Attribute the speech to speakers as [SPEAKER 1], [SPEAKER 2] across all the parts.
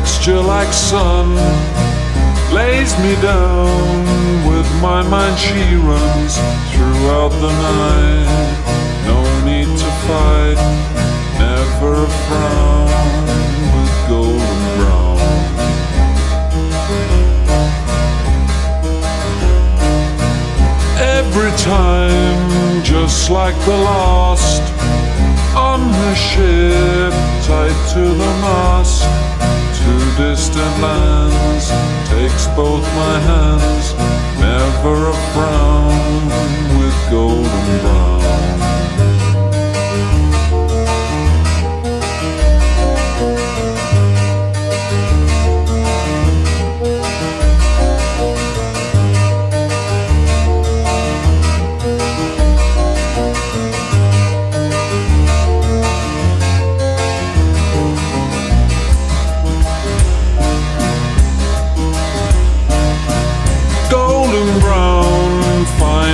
[SPEAKER 1] texture like sun lays me down. With my mind she runs throughout the night. No need to fight, never a frown with golden brown. Every time, just like the last, on her ship, tied to the mast, to distant lands, takes both my hands, never a frown with golden brown.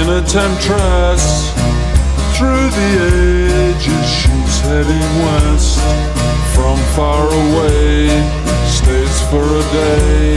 [SPEAKER 1] A temptress, through the ages she's heading west. From far away, stays for a day,